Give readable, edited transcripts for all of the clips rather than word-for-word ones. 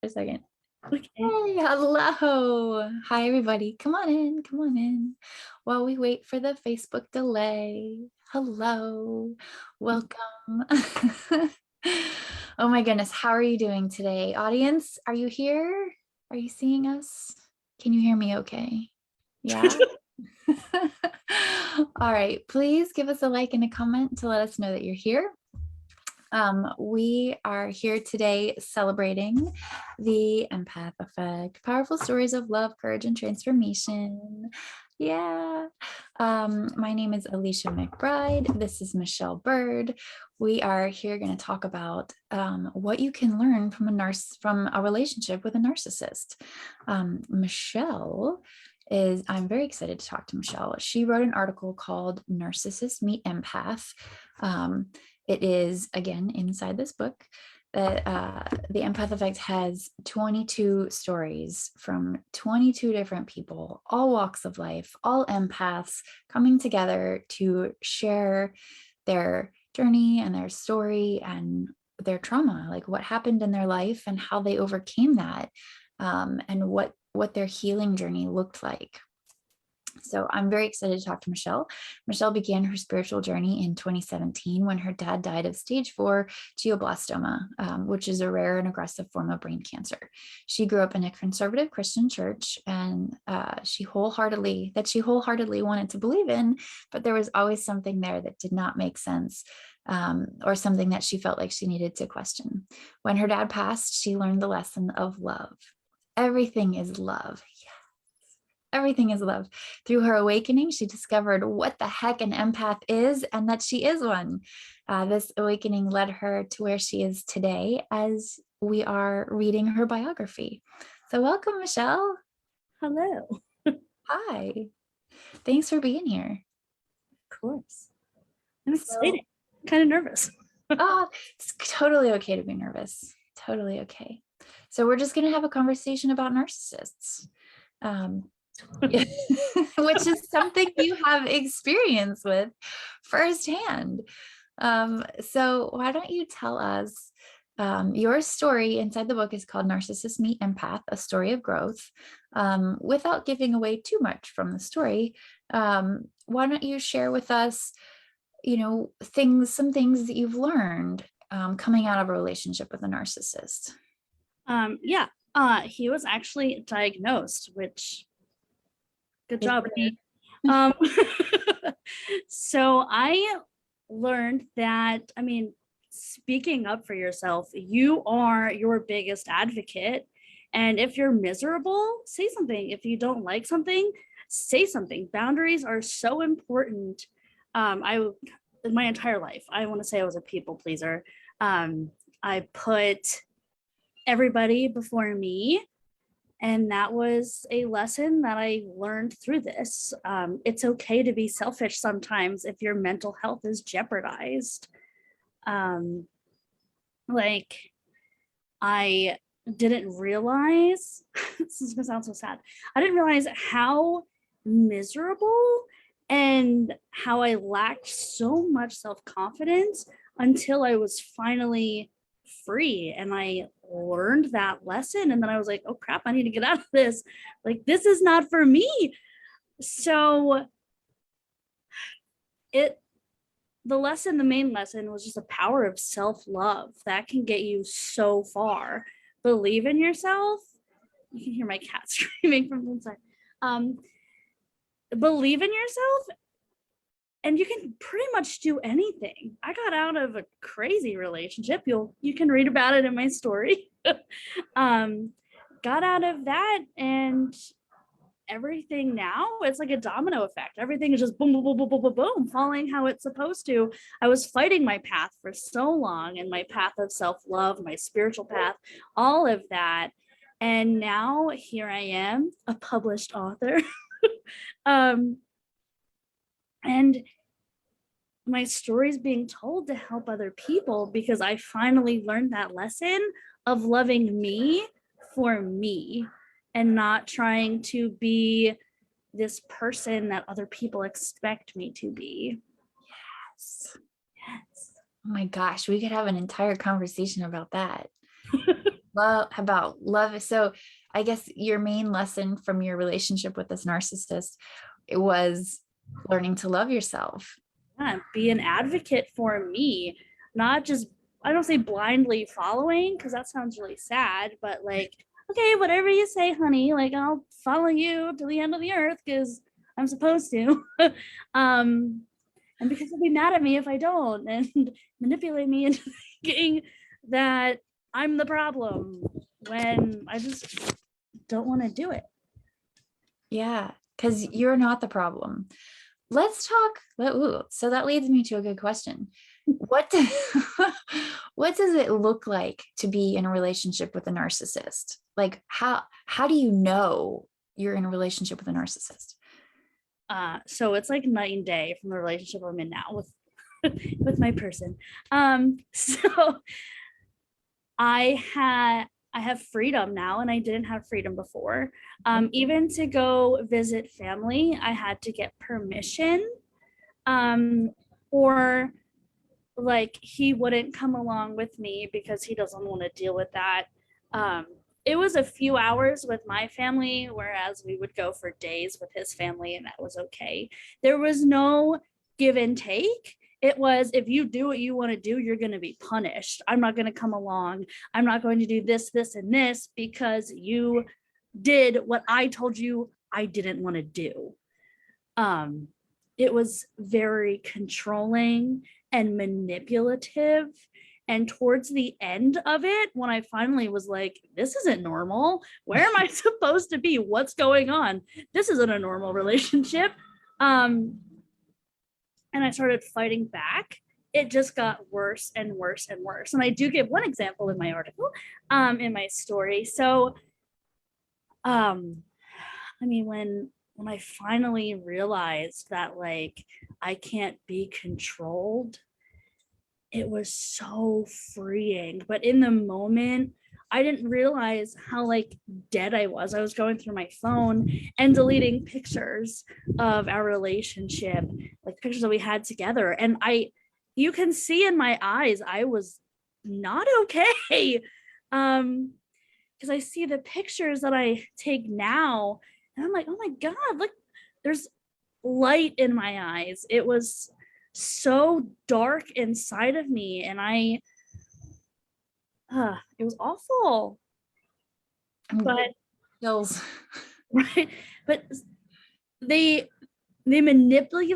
a second. Okay. Hey, hello. Hi, everybody. Come on in. Come on in. While we wait for the Facebook delay. Hello. Welcome. Oh my goodness. How are you doing today? Audience, are you here? Are you seeing us? Can you hear me okay? Yeah. All right. Please give us a like and a comment to let us know that you're here. We are here today celebrating the empath effect, powerful stories of love, courage, and transformation. Yeah. My name is Alicia McBride. This is Michelle Burd. We are here going to talk about what you can learn from a relationship with a narcissist. I'm very excited to talk to Michelle. She wrote an article called Narcissist Meet Empath. It is, again, inside this book that the Empath Effect has 22 stories from 22 different people, all walks of life, all empaths coming together to share their journey and their story and their trauma, like what happened in their life and how they overcame that, and what their healing journey looked like. So I'm very excited to talk to Michelle. Michelle began her spiritual journey in 2017 when her dad died of stage 4 glioblastoma, which is a rare and aggressive form of brain cancer. She grew up in a conservative Christian church, and she wholeheartedly wanted to believe in, but there was always something there that did not make sense, or something that she felt like she needed to question. When her dad passed, she learned the lesson of love. Everything is love. Everything is love. Through her awakening, she discovered what the heck an empath is and that she is one. This awakening led her to where she is today as we are reading her biography. So welcome, Michelle. Hello. Hi. Thanks for being here. Of course. I'm excited. So, Kind of nervous. oh, it's totally okay to be nervous. Totally okay. So we're just going to have a conversation about narcissists. Which is something you have experience with firsthand. So why don't you tell us, your story inside the book is called Narcissist Meet Empath, a story of growth. Without giving away too much from the story, why don't you share with us, some things that you've learned coming out of a relationship with a narcissist? Yeah. He was actually diagnosed, which good job. Um, so I learned that, speaking up for yourself, you are your biggest advocate. And if you're miserable, say something. If you don't like something, say something. Boundaries are so important. In my entire life, I want to say I was a people pleaser. I put everybody before me. And that was a lesson that I learned through this. It's okay to be selfish sometimes if your mental health is jeopardized. Like, I didn't realize, this is gonna sound so sad. I didn't realize how miserable and how I lacked so much self-confidence until I was finally free and I learned that lesson. And then I was like, oh crap, I need to get out of this. Like, this is not for me. So the main lesson was just the power of self-love that can get you so far. Believe in yourself. You can hear my cat screaming from inside. Believe in yourself and you can pretty much do anything. I got out of a crazy relationship. You can read about it in my story. Got out of that, and everything now, it's like a domino effect. Everything is just boom, boom, boom, boom, boom, boom, boom, falling how it's supposed to. I was fighting my path for so long, and my path of self-love, my spiritual path, all of that. And now here I am, a published author. And my story is being told to help other people because I finally learned that lesson of loving me for me and not trying to be this person that other people expect me to be. Yes. Oh my gosh, we could have an entire conversation about that. about love. So I guess your main lesson from your relationship with this narcissist, it was learning to love yourself. Yeah, be an advocate for me, not just, I don't say blindly following because that sounds really sad, but like, okay, whatever you say, honey, like I'll follow you to the end of the earth because I'm supposed to. um, and because they'll be mad at me if I don't and manipulate me into thinking that I'm the problem when I just don't want to do it. Yeah, because you're not the problem. Let's talk. Ooh, so that leads me to a good question. What do, what does it look like to be in a relationship with a narcissist? Like how do you know you're in a relationship with a narcissist? So it's like night and day from the relationship I'm in now with with my person. So I have freedom now, and I didn't have freedom before. Even to go visit family, I had to get permission. Um, or like he wouldn't come along with me because he doesn't want to deal with that. Um, it was a few hours with my family, whereas we would go for days with his family, and that was okay. There was no give and take. It was, if you do what you want to do, you're going to be punished. I'm not going to come along. I'm not going to do this, this, and this because you did what I told you I didn't want to do. Um, it was very controlling and manipulative. And towards the end of it, when I finally was like, this isn't normal. Where am I supposed to be? What's going on? This isn't a normal relationship. And I started fighting back. It just got worse and worse and worse. And I do give one example in my article, in my story. So, I mean, when I finally realized that like I can't be controlled, it was so freeing. But in the moment, I didn't realize how like dead I was. I was going through my phone and deleting pictures of our relationship, like pictures that we had together. And you can see in my eyes, I was not okay. Because I see the pictures that I take now, and I'm like, oh my God, look, there's light in my eyes. It was so dark inside of me, and it was awful. But Feels right, but they manipulate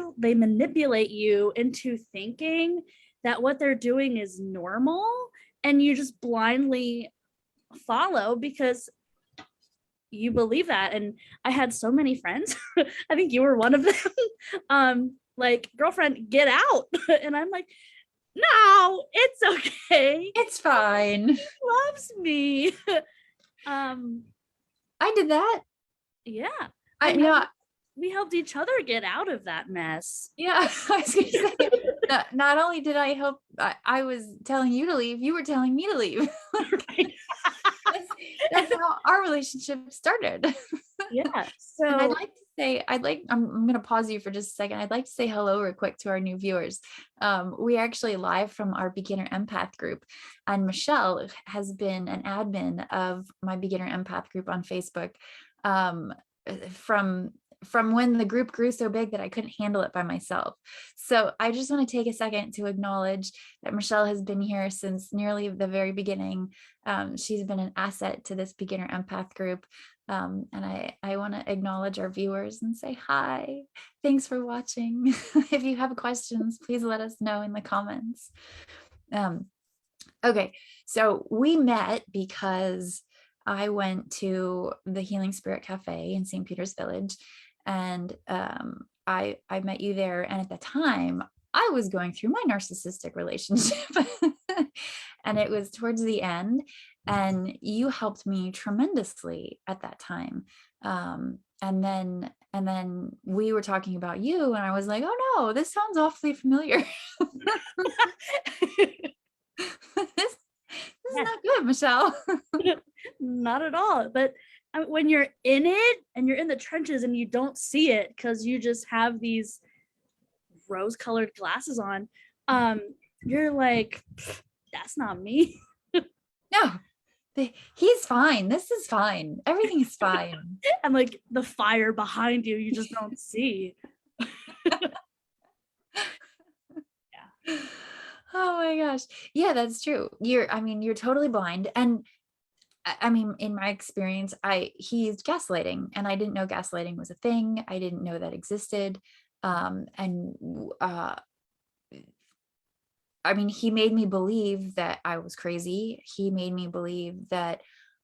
you into thinking that what they're doing is normal, and you just blindly follow because you believe that. And I had so many friends, I think you were one of them, like, girlfriend, get out. And I'm like, no, it's okay, it's fine. he loves me. I did that. Yeah, I know. we helped each other get out of that mess. Yeah, I was gonna say, not only did I help, I was telling you to leave, you were telling me to leave. Right. That's how our relationship started. Yeah. So And I'd like to say, I'm going to pause you for just a second. I'd like to say hello real quick to our new viewers. We are actually live from our beginner empath group, and Michelle has been an admin of my beginner empath group on Facebook from when the group grew so big that I couldn't handle it by myself. So I just want to take a second to acknowledge that Michelle has been here since nearly the very beginning. She's been an asset to this beginner empath group. And I want to acknowledge our viewers and say hi. Thanks for watching. If you have questions, please let us know in the comments. Okay, so we met because I went to the Healing Spirit Cafe in St. Peter's Village, and I met you there. And at the time, I was going through my narcissistic relationship, and it was towards the end. And you helped me tremendously at that time. And then we were talking about you, and I was like, oh no, this sounds awfully familiar. This is not good, Michelle. not at all. But when you're in it and you're in the trenches and you don't see it because you just have these rose-colored glasses on, you're like, that's not me. No, He's fine. This is fine. Everything is fine. And like the fire behind you, you just don't see. Oh my gosh. Yeah, that's true. I mean, you're totally blind. And I mean, in my experience, he's gaslighting, and I didn't know gaslighting was a thing. I didn't know that existed. And I mean, he made me believe that I was crazy. He made me believe that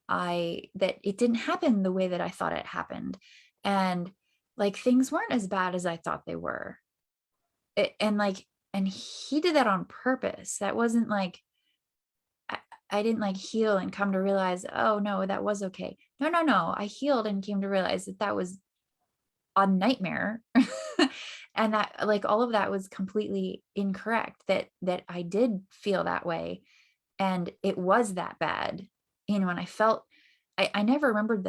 that it didn't happen the way that I thought it happened. And like things weren't as bad as I thought they were. And he did that on purpose. That wasn't like I didn't like heal and come to realize, oh no, that was okay. No, no, no. I healed and came to realize that that was a nightmare. And that like all of that was completely incorrect, that I did feel that way. And it was that bad. You know, and I felt, I never remembered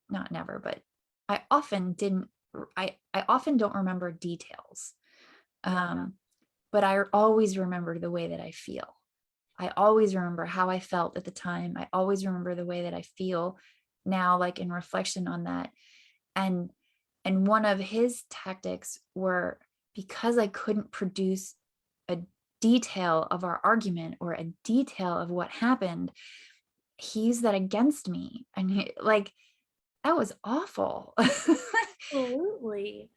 not never, but I often didn't, I often don't remember details. But I always remember the way that I feel. I always remember how I felt at the time. I always remember the way that I feel now, like in reflection on that. And one of his tactics were, because I couldn't produce a detail of our argument or a detail of what happened, he used that against me. And that was awful. Absolutely.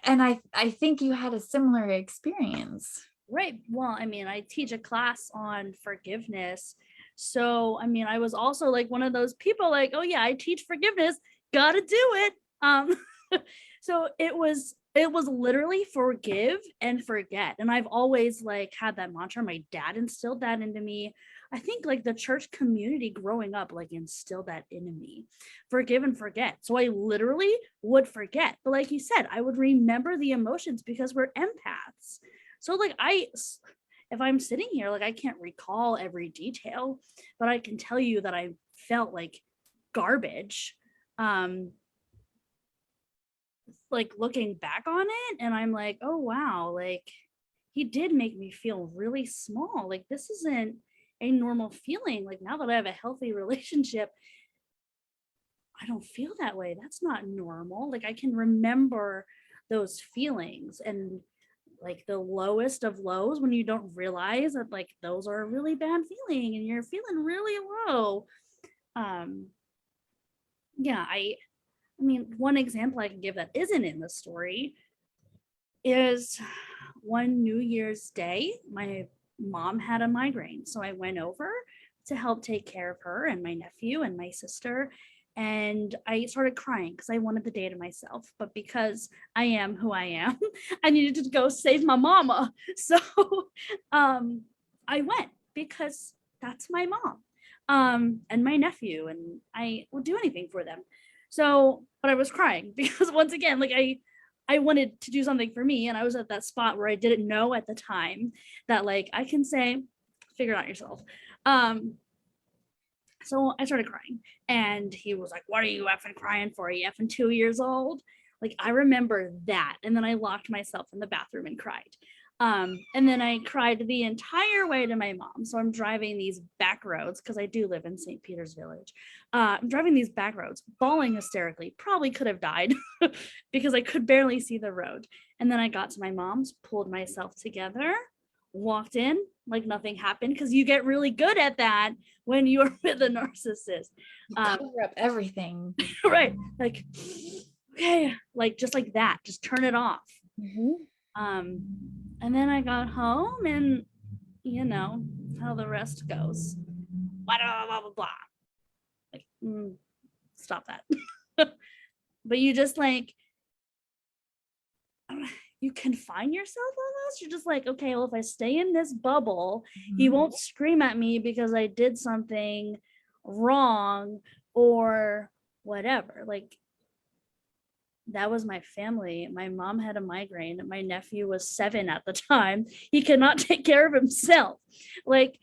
And I think you had a similar experience. Right. Well, I mean, I teach a class on forgiveness. So, I mean, I was also like one of those people like, oh yeah, I teach forgiveness, gotta do it. So it was literally forgive and forget. And I've always like had that mantra. My dad instilled that into me. I think like the church community growing up like instilled that into me. Forgive and forget. So I literally would forget. But like you said, I would remember the emotions because we're empaths. So like if I'm sitting here, like I can't recall every detail, but I can tell you that I felt like garbage. Like looking back on it, and I'm like, oh wow, like he did make me feel really small. Like this isn't a normal feeling. Like now that I have a healthy relationship, I don't feel that way. That's not normal. Like I can remember those feelings, and like the lowest of lows when you don't realize that like those are a really bad feeling and you're feeling really low. um yeah, I mean, one example I can give that isn't in the story is one New Year's Day, my mom had a migraine. So I went over to help take care of her and my nephew and my sister. And I started crying because I wanted the day to myself. But because I am who I am, I needed to go save my mama. So I went because that's my mom and my nephew, and I will do anything for them. So, but I was crying because once again, like I wanted to do something for me, and I was at that spot where I didn't know at the time that like I can say, figure it out yourself. So I started crying, and he was like, "What are you effing crying for? Are you effing 2 years old?" Like I remember that, and then I locked myself in the bathroom and cried. And then I cried the entire way to my mom. So I'm driving these back roads because I do live in St. Peter's Village. I'm driving these back roads, bawling hysterically. Probably could have died because I could barely see the road. And then I got to my mom's, pulled myself together, walked in like nothing happened, because you get really good at that when you're with a narcissist. Cover up everything. Right. Like, okay, like just like that, just turn it off. And then I got home, and you know how the rest goes. Blah, blah, blah, blah, blah. Like, stop that. But you just like, you confine yourself almost. You're just like, okay, well, if I stay in this bubble, he won't scream at me because I did something wrong or whatever. Like, that was my family. My mom had a migraine. My nephew was 7 at the time. He could not take care of himself. Like,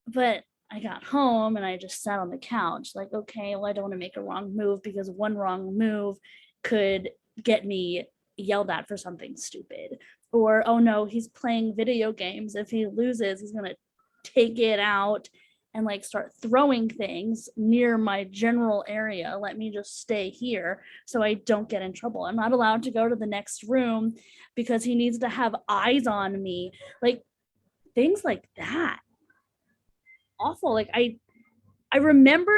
but I got home and I just sat on the couch, like, okay, well, I don't want to make a wrong move because one wrong move could get me yelled at for something stupid. Or, oh no, he's playing video games. If he loses, he's going to take it out and like start throwing things near my general area. Let me just stay here so I don't get in trouble. I'm not allowed to go to the next room because he needs to have eyes on me. Like things like that. Awful. Like I remember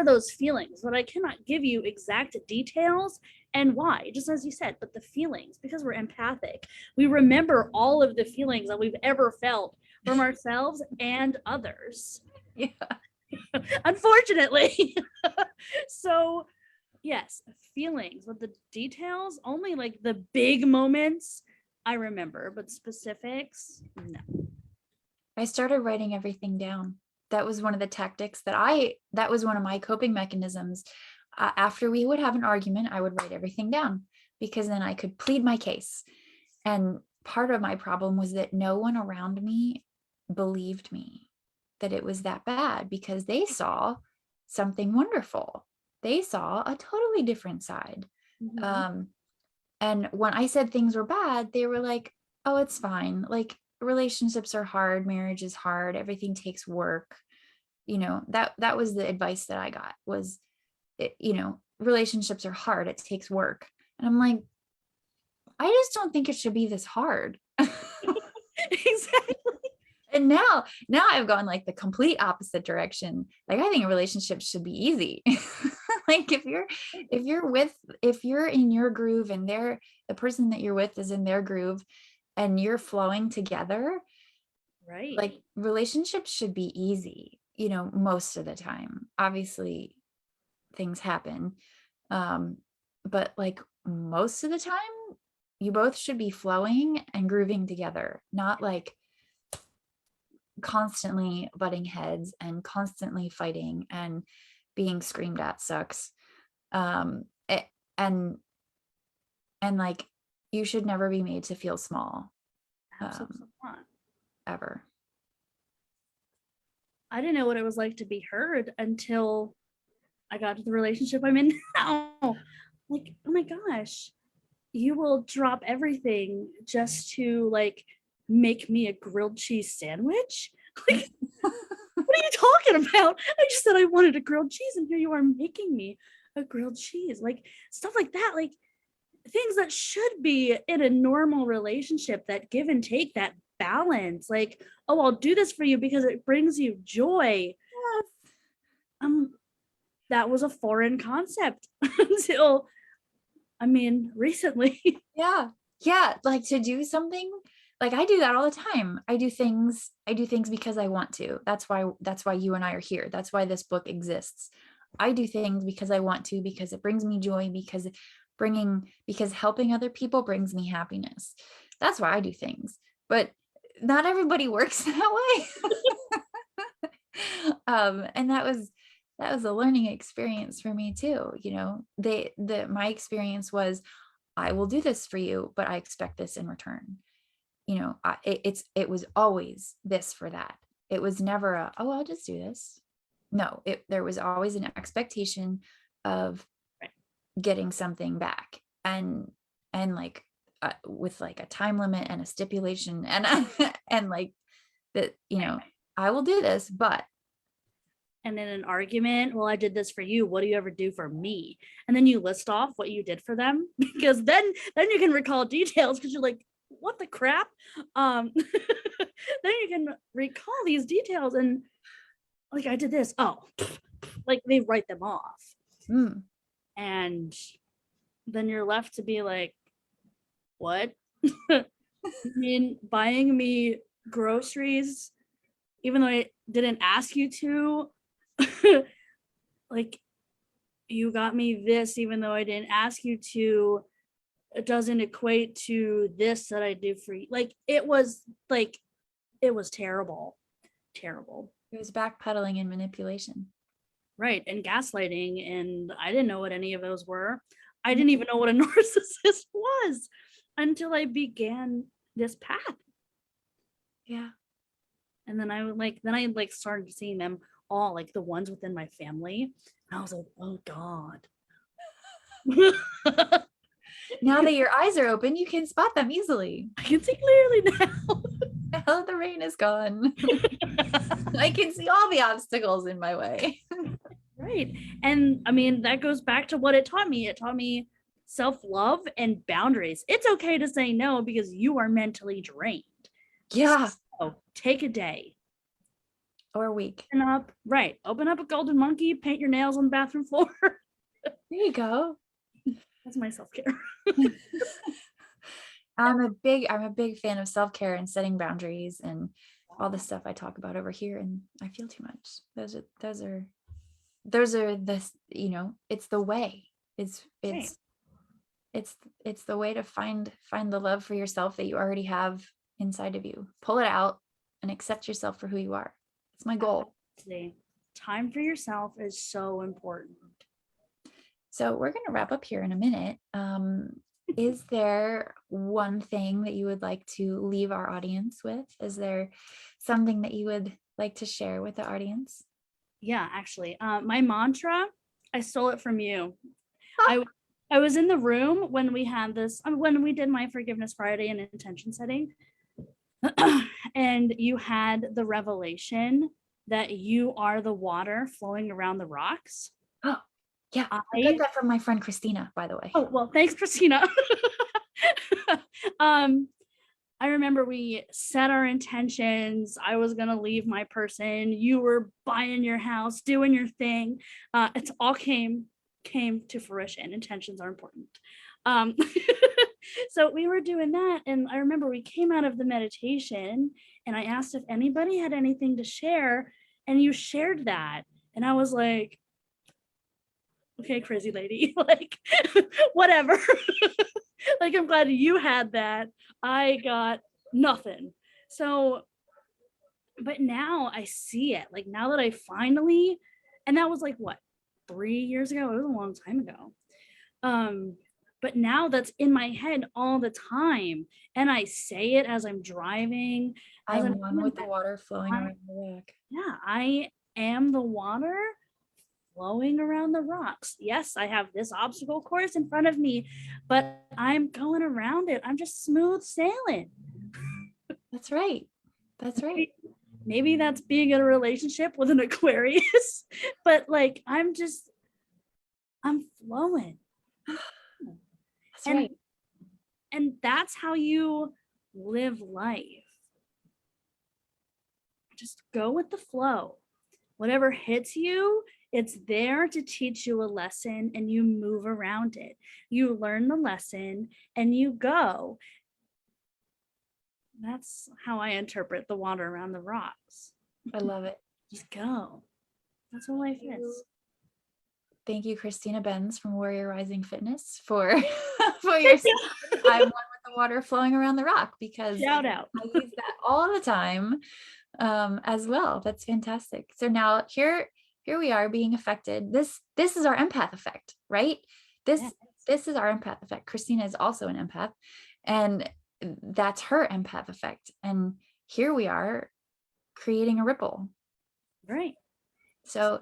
those feelings, but I cannot give you exact details and why, just as you said, but the feelings, because we're empathic, we remember all of the feelings that we've ever felt from ourselves and others. Yeah. Unfortunately. So, yes, feelings, but the details, only like the big moments I remember, but specifics, no. I started writing everything down. That was one of the tactics that was one of my coping mechanisms. After we would have an argument, I would write everything down because then I could plead my case. And part of my problem was that no one around me believed me that it was that bad because they saw something wonderful. They saw a totally different side. Mhm. And when I said things were bad, they were like, oh, it's fine. Like relationships are hard. Marriage is hard. Everything takes work. That was the advice that I got was, relationships are hard. It takes work. And I'm like, I just don't think it should be this hard. Exactly. And now I've gone like the complete opposite direction. Like I think a relationship should be easy. Like if you're in your groove and the person that you're with is in their groove and you're flowing together, Right. like relationships should be easy, most of the time. Obviously things happen. But like most of the time, you both should be flowing and grooving together, not like constantly butting heads and constantly fighting and being screamed at sucks. It, and like you should never be made to feel small. Absolutely not. Ever. I didn't know what it was like to be heard until I got to the relationship I'm in now. Like, oh my gosh, you will drop everything just to like make me a grilled cheese sandwich? Like, what are you talking about? I just said I wanted a grilled cheese, and here you are making me a grilled cheese. Like, stuff like that. Like, things that should be in a normal relationship, that give and take, that balance. Like, oh, I'll do this for you because it brings you joy. Yes. That was a foreign concept until, recently. Yeah. Like to do something, like I do that all the time. I do things because I want to. That's why you and I are here. That's why this book exists. I do things because I want to, because it brings me joy, because helping other people brings me happiness. That's why I do things. But not everybody works that way. And that was a learning experience for me too. My experience was, I will do this for you, but I expect this in return. It was always this for that. It was never oh, I'll just do this. No, there was always an expectation of getting something back, and like with like a time limit and a stipulation and and like that, I will do this, but. And in an argument, well, I did this for you. What do you ever do for me? And then you list off what you did for them, because then you can recall details, because you're like, what the crap? Then you can recall these details and like, I did this. Oh, like they write them off. And then you're left to be like, what? Buying me groceries, even though I didn't ask you to. Like, you got me this even though I didn't ask you to. It doesn't equate to this that I do for you. Like, it was terrible. It was backpedaling and manipulation. Right. And gaslighting. And I didn't know what any of those were. I didn't even know what a narcissist was until I began this path. Yeah. And then I started seeing them all, like the ones within my family. And I was like, oh God. Now that your eyes are open, you can spot them easily. I can see clearly now. Now the rain is gone. I can see all the obstacles in my way. Right. And I mean, that goes back to what it taught me. It taught me self-love and boundaries. It's okay to say no because you are mentally drained. Yeah. So take a day. Or a week. Open up a golden monkey, paint your nails on the bathroom floor. There you go. That's my self-care. I'm a big fan of self-care and setting boundaries and all the stuff I talk about over here. And I feel too much. Those are this, it's the way. It's Right. it's the way to find the love for yourself that you already have inside of you. Pull it out and accept yourself for who you are. It's my goal. Time for yourself is so important. So we're going to wrap up here in a minute. Is there one thing that you would like to leave our audience with? Is there something that you would like to share with the audience? Yeah, actually, my mantra, I stole it from you. I was in the room when we had this, when we did my Forgiveness Friday and intention setting, and you had the revelation that you are the water flowing around the rocks. Oh, yeah. I got that from my friend Christina, by the way. Oh, well, thanks, Christina. I remember we set our intentions. I was going to leave my person. You were buying your house, doing your thing. It's all came to fruition. Intentions are important. So we were doing that. And I remember we came out of the meditation and I asked if anybody had anything to share. And you shared that. And I was like, okay, crazy lady, like, whatever. Like, I'm glad you had that. I got nothing. So, but now I see it. Like, now that I finally, and that was like, what, 3 years ago? It was a long time ago. But now that's in my head all the time. And I say it as I'm driving. I'm one with the water flowing around the rock. Yeah, I am the water flowing around the rocks. Yes, I have this obstacle course in front of me, but I'm going around it. I'm just smooth sailing. That's right. That's right. Maybe that's being in a relationship with an Aquarius, but like, I'm flowing. That's right. And that's how you live life. Just go with the flow. Whatever hits you, it's there to teach you a lesson and you move around it. You learn the lesson and you go. That's how I interpret the water around the rocks. I love it. Just go. That's what life is. Thank you, Christina Benz from Warrior Rising Fitness for your I'm one with the water flowing around the rock, because Shout out. I use that all the time as well. That's fantastic. So now here we are being affected. This is our empath effect, right? This is our empath effect. Christina is also an empath, and that's her empath effect. And here we are creating a ripple. Right. So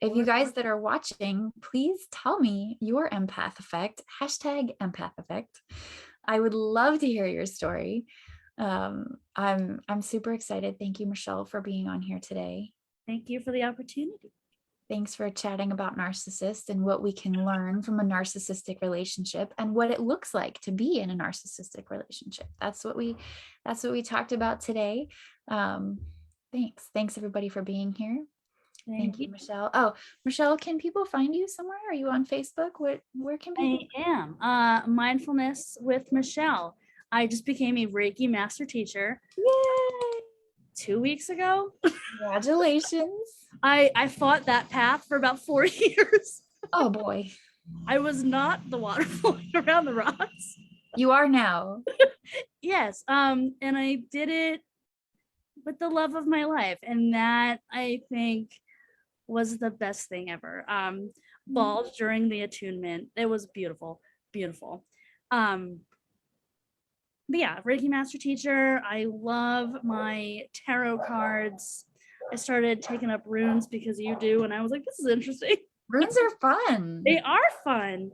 if you guys that are watching, please tell me your empath effect, #empath effect. I would love to hear your story. I'm super excited. Thank you, Michelle, for being on here today. Thank you for the opportunity. Thanks for chatting about narcissists and what we can learn from a narcissistic relationship and what it looks like to be in a narcissistic relationship. That's what we talked about today. Thanks everybody for being here. Thank you, Michelle. Oh, Michelle, can people find you somewhere? Are you on Facebook? Where can people? I am. Mindfulness with Michelle. I just became a Reiki master teacher. Yay! 2 weeks ago. Congratulations. I fought that path for about 4 years. Oh boy. I was not the water flowing around the rocks. You are now. Yes. And I did it with the love of my life. And that, I think, was the best thing ever. Bawled during the attunement. It was beautiful. Beautiful. But yeah, Reiki master teacher. I love my tarot cards. I started taking up runes because you do, and I was like, this is interesting. Runes are fun. They are fun.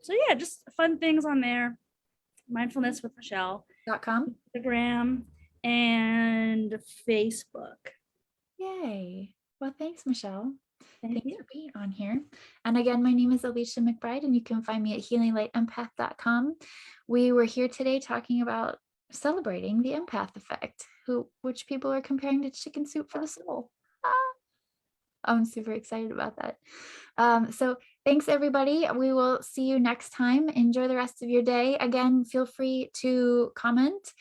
So yeah, just fun things on there. Mindfulness with Michelle.com, Instagram, and Facebook. Yay. Well, thanks, Michelle. Thank Thanks you. for being on here. And again, my name is Alicia McBride, and you can find me at healinglight.empath.com. We were here today talking about celebrating the empath effect, which people are comparing to chicken soup for the soul. Ah, I'm super excited about that. So thanks, everybody. We will see you next time. Enjoy the rest of your day. Again, feel free to comment,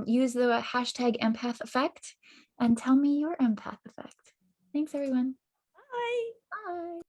use the hashtag empath effect, and tell me your empath effect. Thanks, everyone. Bye. Bye.